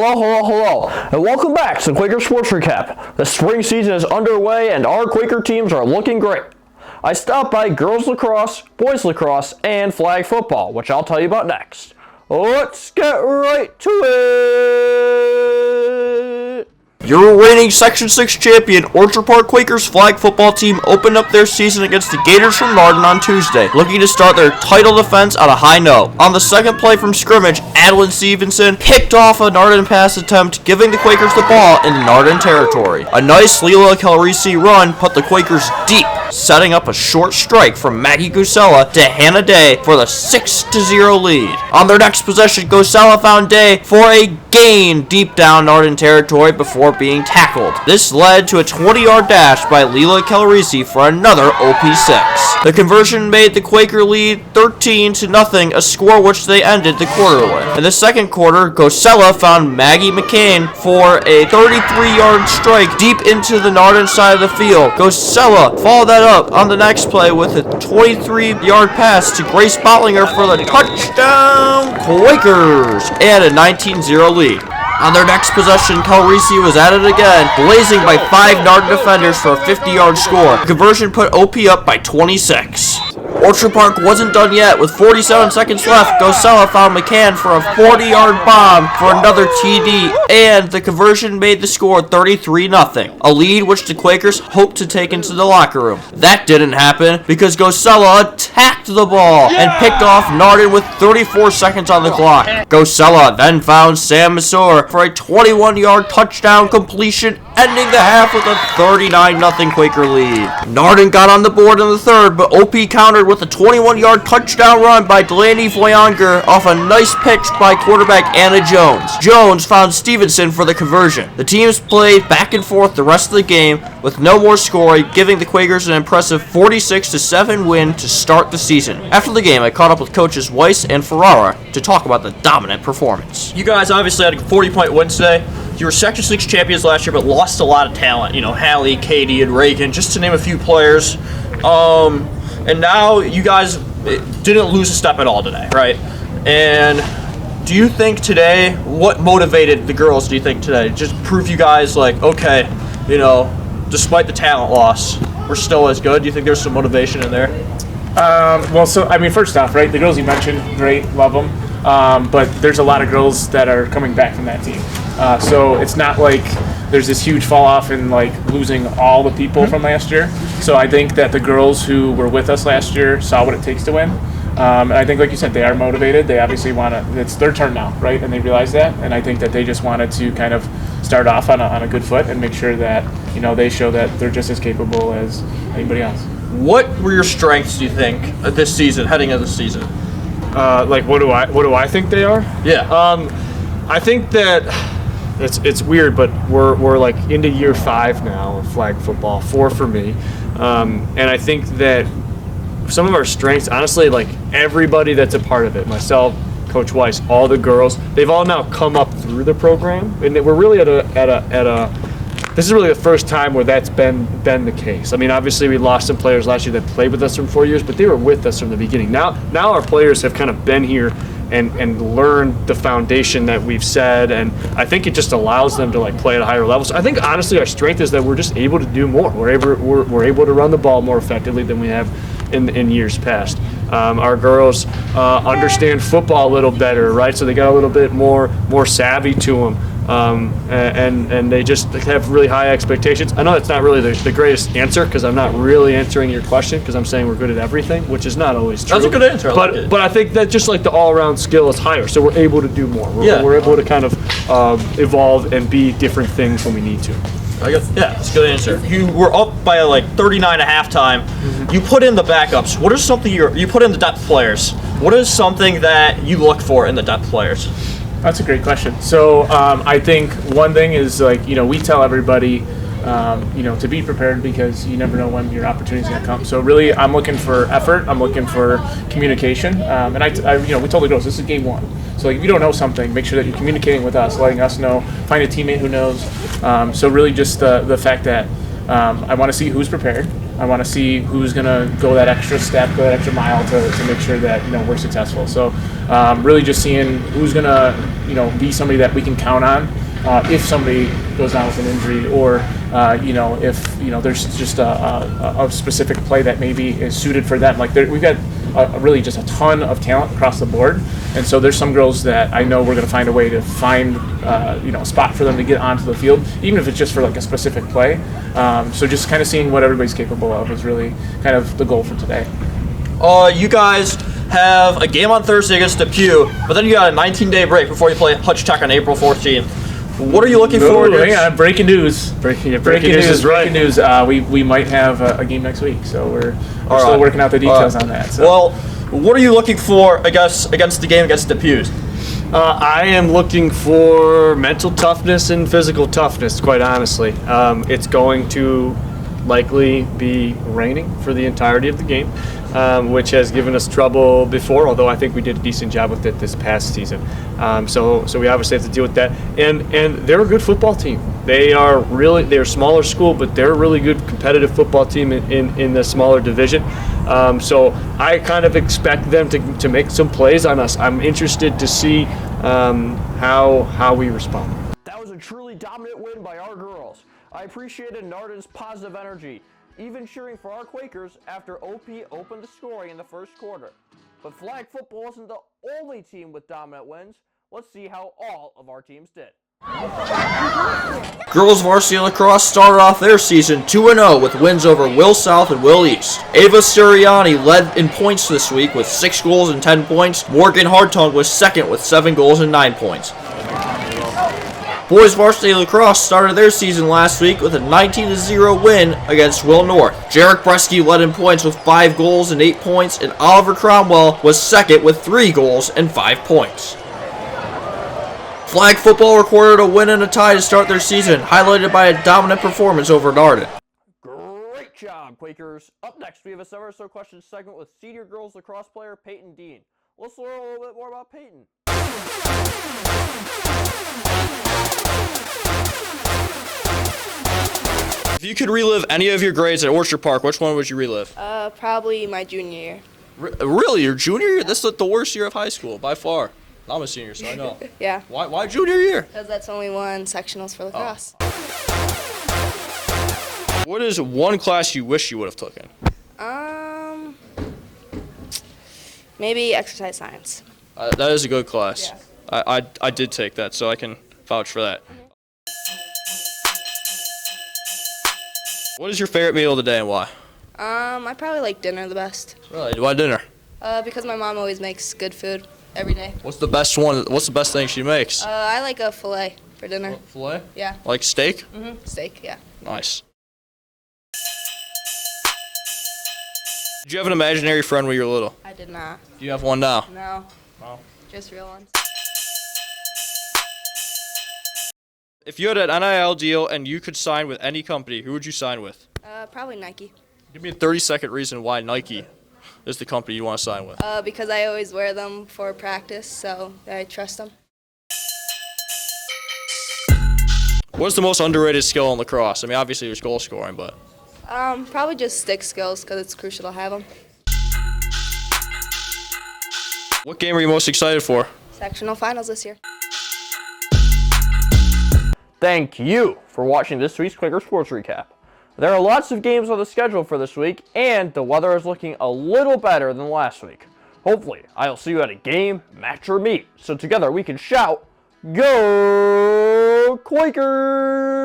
Hello, and welcome back to the Quaker Sports Recap. The spring season is underway, and our Quaker teams are looking great. I stopped by girls lacrosse, boys lacrosse, and flag football, which I'll tell you about next. Let's get right to it! Your reigning Section 6 champion, Orchard Park Quakers flag football team opened up their season against the Gators from Narden on Tuesday, looking to start their title defense on a high note. On the second play from scrimmage, Adeline Stevenson picked off a Narden pass attempt, giving the Quakers the ball in Narden territory. A nice Leela Calrici run put the Quakers deep, setting up a short strike from Maggie Gusella to Hannah Day for the 6-0 lead. On their next possession, Gusella found Day for a gain deep down Narden territory before being tackled. This led to a 20-yard dash by Leela Calrici for another OPHS. The conversion made the Quaker lead 13-0, a score which they ended the quarter with. In the second quarter, Gusella found Maggie McCain for a 33-yard strike deep into the Narden side of the field. Gusella followed that up on the next play with a 23-yard pass to Grace Bottlinger for the touchdown Quakers and a 19-0 lead. On their next possession, Calrici was at it again, blazing by 5 Narden defenders for a 50-yard score. The conversion put OP up by 26. Orchard Park wasn't done yet. With 47 seconds left, Gosella found McCann for a 40-yard bomb for another TD, and the conversion made the score 33-0, a lead which the Quakers hoped to take into the locker room. That didn't happen because Gosella attacked the ball and picked off Narden with 34 seconds on the clock. Gosella then found Sam Masur for a 21-yard touchdown completion, ending the half with a 39-0 Quaker lead. Narden got on the board in the third, but OP countered with a 21-yard touchdown run by Delaney Voyanger off a nice pitch by quarterback Anna Jones. Jones found Stevenson for the conversion. The teams played back and forth the rest of the game with no more scoring, giving the Quakers an impressive 46-7 win to start the season. After the game, I caught up with coaches Weiss and Ferrara to talk about the dominant performance. You guys obviously had a 40-point win today. You were Section 6 champions last year, but lost a lot of talent. You know, Hallie, Katie, and Reagan, just to name a few players. And now you guys didn't lose a step at all today, right? And do you think today, what motivated the girls, do you think today? Just prove you guys, like, okay, you know, despite the talent loss, we're still as good? Do you think there's some motivation in there? First off, right, the girls you mentioned, great, love them. But there's a lot of girls that are coming back from that team. So it's not like there's this huge fall off in like losing all the people from last year. So I think that the girls who were with us last year saw what it takes to win. And I think, like you said, they are motivated. They obviously want to, it's their turn now, right? And they realize that. And I think that they just wanted to kind of start off on a good foot and make sure that, you know, they show that they're just as capable as anybody else. What were your strengths, do you think, this season, heading into the season? What do I think they are? Yeah. I think that it's weird, but we're like into year 5 now of flag football, 4 for me, and I think that some of our strengths, honestly, like everybody that's a part of it, myself, Coach Weiss, all the girls, they've all now come up through the program, and we're really at a. This is really the first time where that's been the case. I mean, obviously we lost some players last year that played with us for 4 years, but they were with us from the beginning. Now our players have kind of been here and learned the foundation that we've said, and I think it just allows them to like play at a higher level. So I think honestly our strength is that we're just able to do more. We're able to run the ball more effectively than we have in years past. Our girls understand football a little better, right? So they got a little bit more savvy to them. And they just have really high expectations. I know that's not really the greatest answer because I'm not really answering your question because I'm saying we're good at everything, which is not always true. That's a good answer. But I think that just like the all-around skill is higher, so we're able to do more. We're able to kind of evolve and be different things when we need to. That's a good answer. You were up by like 39 at halftime. Mm-hmm. You put in the backups. What is something you put in the depth players? What is something that you look for in the depth players? That's a great question. So I think one thing is like, you know, we tell everybody, to be prepared because you never know when your opportunity is going to come. So really, I'm looking for effort. I'm looking for communication. And we told the girls, this is game 1. So like, if you don't know something, make sure that you're communicating with us, letting us know, find a teammate who knows. So really just the fact that I want to see who's prepared. I want to see who's going to go that extra step, go that extra mile to make sure that we're successful. So really just seeing who's going to be somebody that we can count on if somebody goes down with an injury, or if there's just a specific play that maybe is suited for them. Like we've got really just a ton of talent across the board, and so there's some girls that I know we're going to find a way to find a spot for them to get onto the field, even if it's just for like a specific play. So just kind of seeing what everybody's capable of is really kind of the goal for today. You guys have a game on Thursday against Depew, but then you got a 19-day break before you play Hutch Tech on April 14th. What are you looking forward to? Hang on, breaking news. Breaking news is right. Breaking news. We might have a game next week, so we're still working out the details on that. So. Well, what are you looking for against the game against Depew? I am looking for mental toughness and physical toughness, quite honestly. It's going to likely be raining for the entirety of the game, which has given us trouble before, although I think we did a decent job with it this past season. So we obviously have to deal with that. And they're a good football team. They're a smaller school, but they're a really good competitive football team in the smaller division. So I kind of expect them to make some plays on us. I'm interested to see how we respond. That was a truly dominant win by our girls. I appreciated Narden's positive energy, even cheering for our Quakers after OP opened the scoring in the first quarter. But flag football isn't the only team with dominant wins. Let's see how all of our teams did. Girls varsity lacrosse started off their season 2-0 with wins over Will South and Will East. Ava Sirianni led in points this week with 6 goals and 10 points. Morgan Hartung was second with 7 goals and 9 points. Boys varsity lacrosse started their season last week with a 19-0 win against Will North. Jarek Bresky led in points with 5 goals and 8 points, and Oliver Cromwell was second with 3 goals and 5 points. Flag football recorded a win and a tie to start their season, highlighted by a dominant performance over Narden. Great job, Quakers. Up next, we have a 7 or so questions segment with senior girls lacrosse player Peyton Dean. Let's learn a little bit more about Peyton. If you could relive any of your grades at Orchard Park, which one would you relive? Probably my junior year. Really? Your junior year? This is the worst year of high school, by far. I'm a senior, so I know. Yeah. Why junior year? Because that's only one sectionals for lacrosse. What is one class you wish you would have taken? Maybe exercise science. That is a good class. Yeah. I did take that, so I can vouch for that. What is your favorite meal of the day and why? I probably like dinner the best. Really? Why dinner? Because my mom always makes good food every day. What's the best one? What's the best thing she makes? I like a filet for dinner. Filet? Yeah. Like steak? Steak, yeah. Nice. Did you have an imaginary friend when you were little? I did not. Do you have one now? No. Wow. Just real ones. If you had an NIL deal and you could sign with any company, who would you sign with? Probably Nike. Give me a 30-second reason why Nike is the company you want to sign with. Because I always wear them for practice, so I trust them. What's the most underrated skill in lacrosse? I mean, obviously there's goal scoring, but... Probably just stick skills, because it's crucial to have them. What game are you most excited for? Sectional finals this year. Thank you for watching this week's Quaker Sports Recap. There are lots of games on the schedule for this week, and the weather is looking a little better than last week. Hopefully, I'll see you at a game, match, or meet, so together we can shout, Go Quakers!